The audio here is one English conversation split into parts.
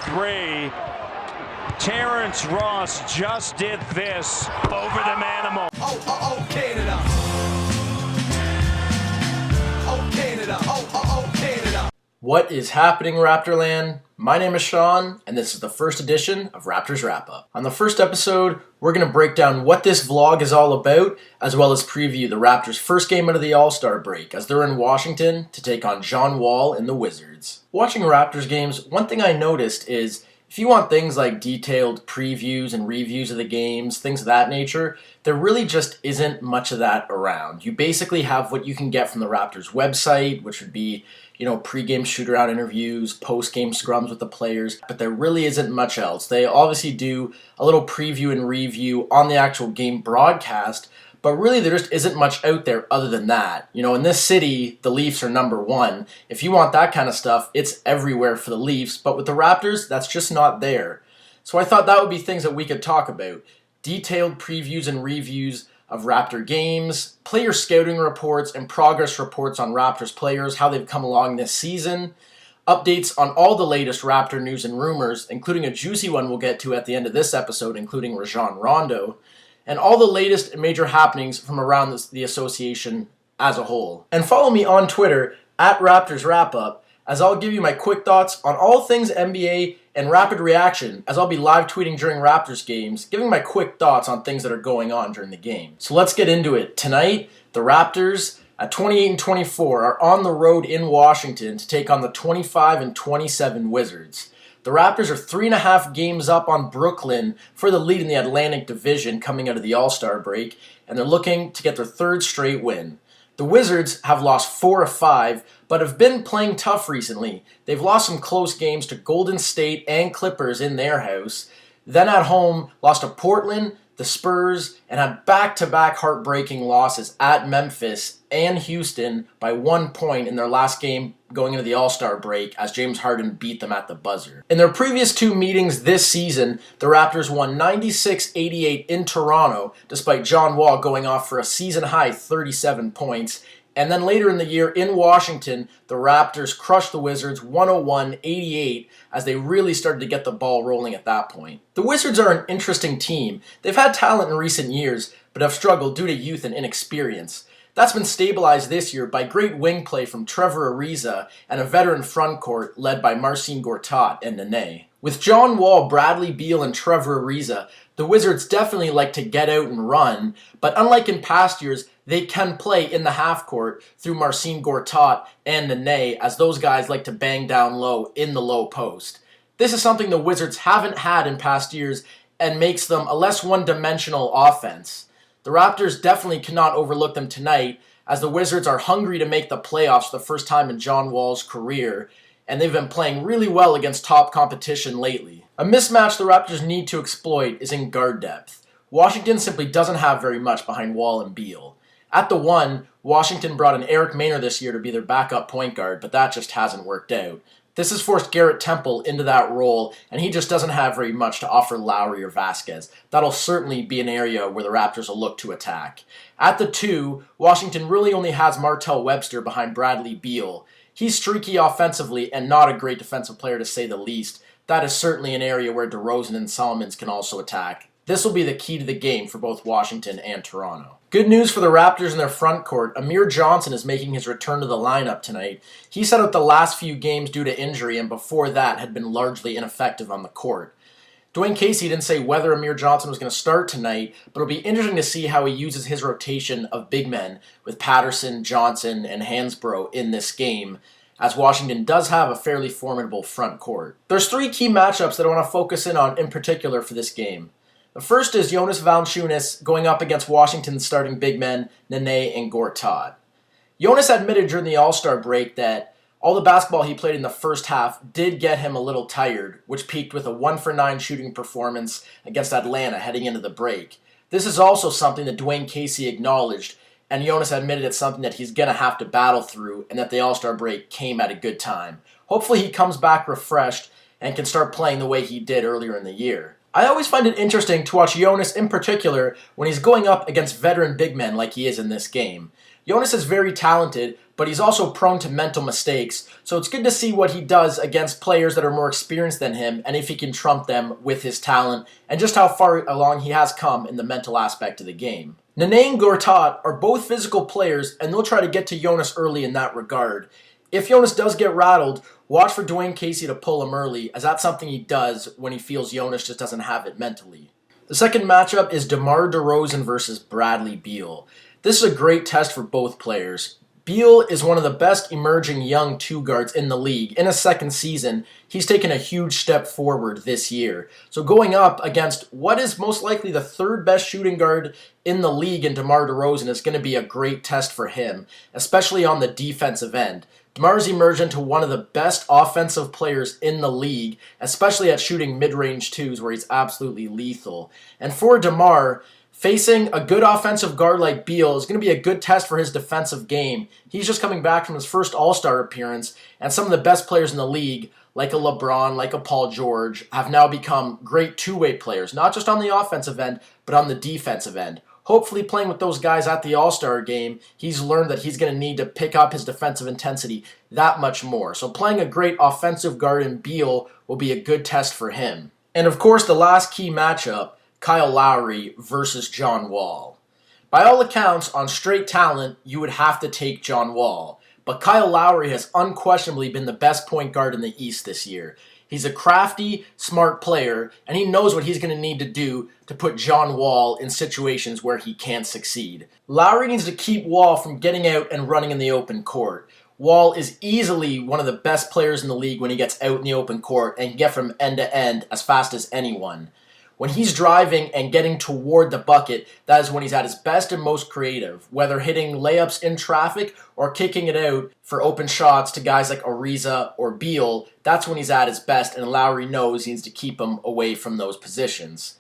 three. Terrence Ross just did this over the manimal. Oh, Canada. Oh, Canada. Oh, Canada. What is happening, Raptorland? My name is Sean, and this is the first edition of Raptors Rap-Up. On the first episode, we're going to break down what this vlog is all about, as well as preview the Raptors' first game out of the All-Star break, as they're in Washington to take on John Wall and the Wizards. Watching Raptors games, one thing I noticed is, if you want things like detailed previews and reviews of the games, things of that nature, there really just isn't much of that around. You basically have what you can get from the Raptors website, which would be, pre-game shoot-around interviews, post-game scrums with the players, but there really isn't much else. They obviously do a little preview and review on the actual game broadcast, but really there just isn't much out there other than that. In this city, the Leafs are number one. If you want that kind of stuff, it's everywhere for the Leafs, but with the Raptors, that's just not there. So I thought that would be things that we could talk about. Detailed previews and reviews of Raptor games, player scouting reports and progress reports on Raptors players, how they've come along this season, updates on all the latest Raptor news and rumors, including a juicy one we'll get to at the end of this episode, including Rajon Rondo, and all the latest major happenings from around the association as a whole. And follow me on Twitter at Raptors Rap-Up, as I'll give you my quick thoughts on all things NBA and rapid reaction, as I'll be live tweeting during Raptors games, giving my quick thoughts on things that are going on during the game. So let's get into it. Tonight, the Raptors at 28-24 are on the road in Washington to take on the 25-27 Wizards. The Raptors are 3.5 games up on Brooklyn for the lead in the Atlantic Division coming out of the All-Star break, and they're looking to get their third straight win. The Wizards have lost 4 of 5, but have been playing tough recently. They've lost some close games to Golden State and Clippers in their house, then at home lost to Portland, the Spurs, and had back-to-back heartbreaking losses at Memphis and Houston by 1 point in their last game going into the All-Star break as James Harden beat them at the buzzer. In their previous 2 meetings this season, the Raptors won 96-88 in Toronto, despite John Wall going off for a season-high 37 points. And then later in the year in Washington, the Raptors crushed the Wizards 101-88 as they really started to get the ball rolling at that point. The Wizards are an interesting team. They've had talent in recent years, but have struggled due to youth and inexperience. That's been stabilized this year by great wing play from Trevor Ariza and a veteran frontcourt led by Marcin Gortat and Nene. With John Wall, Bradley Beal, and Trevor Ariza, the Wizards definitely like to get out and run, but unlike in past years, they can play in the half court through Marcin Gortat and Nene, as those guys like to bang down low in the low post. This is something the Wizards haven't had in past years and makes them a less one-dimensional offense. The Raptors definitely cannot overlook them tonight, as the Wizards are hungry to make the playoffs for the first time in John Wall's career, and they've been playing really well against top competition lately. A mismatch the Raptors need to exploit is in guard depth. Washington simply doesn't have very much behind Wall and Beal. At the 1, Washington brought in Eric Maynor this year to be their backup point guard, but that just hasn't worked out. This has forced Garrett Temple into that role, and he just doesn't have very much to offer Lowry or Vasquez. That'll certainly be an area where the Raptors will look to attack. At the 2, Washington really only has Martell Webster behind Bradley Beal. He's streaky offensively and not a great defensive player to say the least. That is certainly an area where DeRozan and Solomons can also attack. This will be the key to the game for both Washington and Toronto. Good news for the Raptors in their front court. Amir Johnson is making his return to the lineup tonight. He sat out the last few games due to injury, and before that had been largely ineffective on the court. Dwayne Casey didn't say whether Amir Johnson was going to start tonight, but it'll be interesting to see how he uses his rotation of big men with Patterson, Johnson, and Hansbrough in this game, as Washington does have a fairly formidable front court. There's 3 key matchups that I want to focus in particular for this game. The first is Jonas Valanciunas going up against Washington's starting big men, Nene and Gortat. Jonas admitted during the All-Star break that all the basketball he played in the first half did get him a little tired, which peaked with a 1-for-9 shooting performance against Atlanta heading into the break. This is also something that Dwayne Casey acknowledged, and Jonas admitted it's something that he's going to have to battle through, and that the All-Star break came at a good time. Hopefully he comes back refreshed and can start playing the way he did earlier in the year. I always find it interesting to watch Jonas in particular when he's going up against veteran big men like he is in this game. Jonas is very talented, but he's also prone to mental mistakes. So it's good to see what he does against players that are more experienced than him and if he can trump them with his talent and just how far along he has come in the mental aspect of the game. Nene and Gortat are both physical players and they'll try to get to Jonas early in that regard. If Jonas does get rattled, watch for Dwayne Casey to pull him early, as that's something he does when he feels Jonas just doesn't have it mentally. The second matchup is DeMar DeRozan versus Bradley Beal. This is a great test for both players. Beal is one of the best emerging young two guards in the league. In his second season, he's taken a huge step forward this year. So going up against what is most likely the third best shooting guard in the league in DeMar DeRozan is going to be a great test for him, especially on the defensive end. DeMar's emerged into one of the best offensive players in the league, especially at shooting mid-range twos where he's absolutely lethal. And for DeMar, facing a good offensive guard like Beal is going to be a good test for his defensive game. He's just coming back from his first All-Star appearance, and some of the best players in the league, like a LeBron, like a Paul George, have now become great two-way players, not just on the offensive end, but on the defensive end. Hopefully playing with those guys at the All-Star game, he's learned that he's going to need to pick up his defensive intensity that much more. So playing a great offensive guard in Beal will be a good test for him. And of course, the last key matchup, Kyle Lowry versus John Wall. By all accounts, on straight talent, you would have to take John Wall. But Kyle Lowry has unquestionably been the best point guard in the East this year. He's a crafty, smart player, and he knows what he's going to need to do to put John Wall in situations where he can't succeed. Lowry needs to keep Wall from getting out and running in the open court. Wall is easily one of the best players in the league when he gets out in the open court and can get from end to end as fast as anyone. When he's driving and getting toward the bucket, that is when he's at his best and most creative, whether hitting layups in traffic or kicking it out for open shots to guys like Ariza or Beal. That's when he's at his best, and Lowry knows he needs to keep him away from those positions.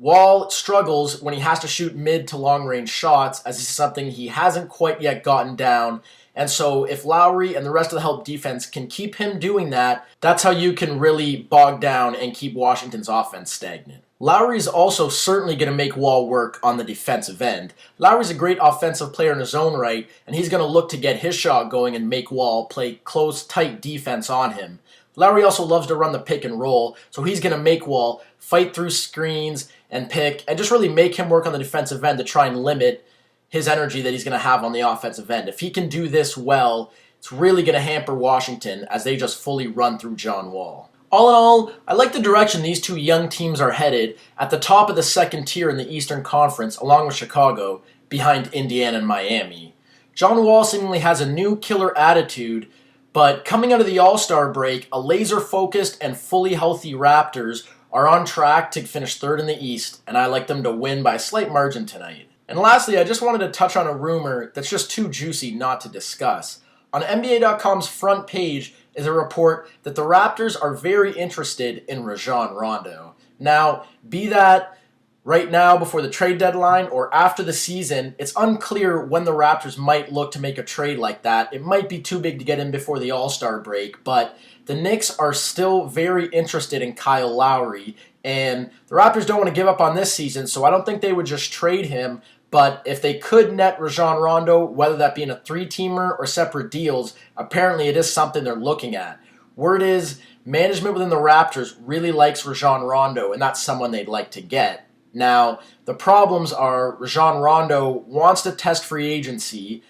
Wall struggles when he has to shoot mid to long range shots, as this is something he hasn't quite yet gotten down. And so if Lowry and the rest of the help defense can keep him doing that, that's how you can really bog down and keep Washington's offense stagnant. Lowry's also certainly going to make Wall work on the defensive end. Lowry's a great offensive player in his own right, and he's going to look to get his shot going and make Wall play close, tight defense on him. Lowry also loves to run the pick and roll, so he's going to make Wall fight through screens and pick, and just really make him work on the defensive end to try and limit his energy that he's going to have on the offensive end. If he can do this well, it's really going to hamper Washington as they just fully run through John Wall. All in all, I like the direction these two young teams are headed at the top of the second tier in the Eastern Conference, along with Chicago, behind Indiana and Miami. John Wall seemingly has a new killer attitude, but coming out of the All-Star break, a laser-focused and fully healthy Raptors are on track to finish third in the East, and I like them to win by a slight margin tonight. And lastly, I just wanted to touch on a rumor that's just too juicy not to discuss. On NBA.com's front page is a report that the Raptors are very interested in Rajon Rondo. Now, be that right now before the trade deadline or after the season, it's unclear when the Raptors might look to make a trade like that. It might be too big to get in before the All-Star break, but the Knicks are still very interested in Kyle Lowry, and the Raptors don't want to give up on this season, so I don't think they would just trade him. But if they could net Rajon Rondo, whether that be in a three-teamer or separate deals, apparently it is something they're looking at. Word is, management within the Raptors really likes Rajon Rondo, and that's someone they'd like to get. Now, the problems are Rajon Rondo wants to test free agency.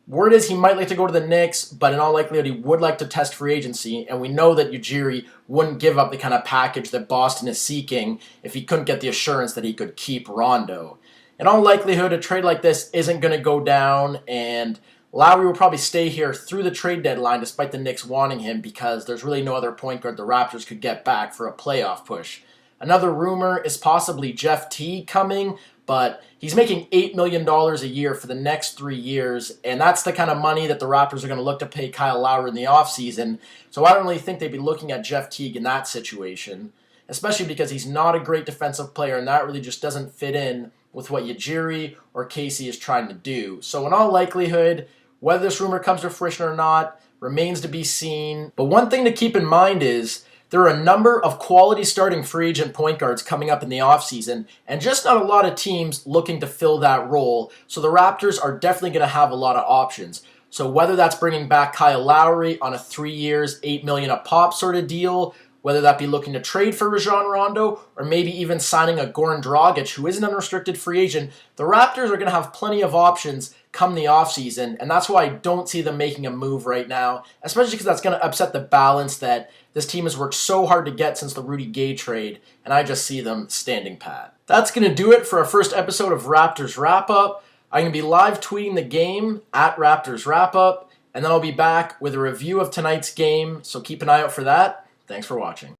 Word is he might like to go to the Knicks, but in all likelihood he would like to test free agency, and we know that Ujiri wouldn't give up the kind of package that Boston is seeking if he couldn't get the assurance that he could keep Rondo. In all likelihood, a trade like this isn't going to go down, and Lowry will probably stay here through the trade deadline despite the Knicks wanting him because there's really no other point guard the Raptors could get back for a playoff push. Another rumor is possibly Jeff Teague coming, but he's making $8 million a year for the next 3 years, and that's the kind of money that the Raptors are going to look to pay Kyle Lowry in the offseason, so I don't really think they'd be looking at Jeff Teague in that situation, especially because he's not a great defensive player, and that really just doesn't fit in with what Ujiri or Casey is trying to do. So in all likelihood, whether this rumor comes to fruition or not remains to be seen. But one thing to keep in mind is there are a number of quality starting free agent point guards coming up in the offseason, and just not a lot of teams looking to fill that role. So the Raptors are definitely going to have a lot of options. So whether that's bringing back Kyle Lowry on a 3 years, $8 million a pop sort of deal, whether that be looking to trade for Rajon Rondo, or maybe even signing a Goran Dragic, who is an unrestricted free agent, the Raptors are going to have plenty of options come the offseason, and that's why I don't see them making a move right now, especially because that's going to upset the balance that this team has worked so hard to get since the Rudy Gay trade, and I just see them standing pat. That's going to do it for our first episode of Raptors Wrap-Up. I'm going to be live tweeting the game at Raptors Wrap-Up, and then I'll be back with a review of tonight's game, so keep an eye out for that. Thanks for watching.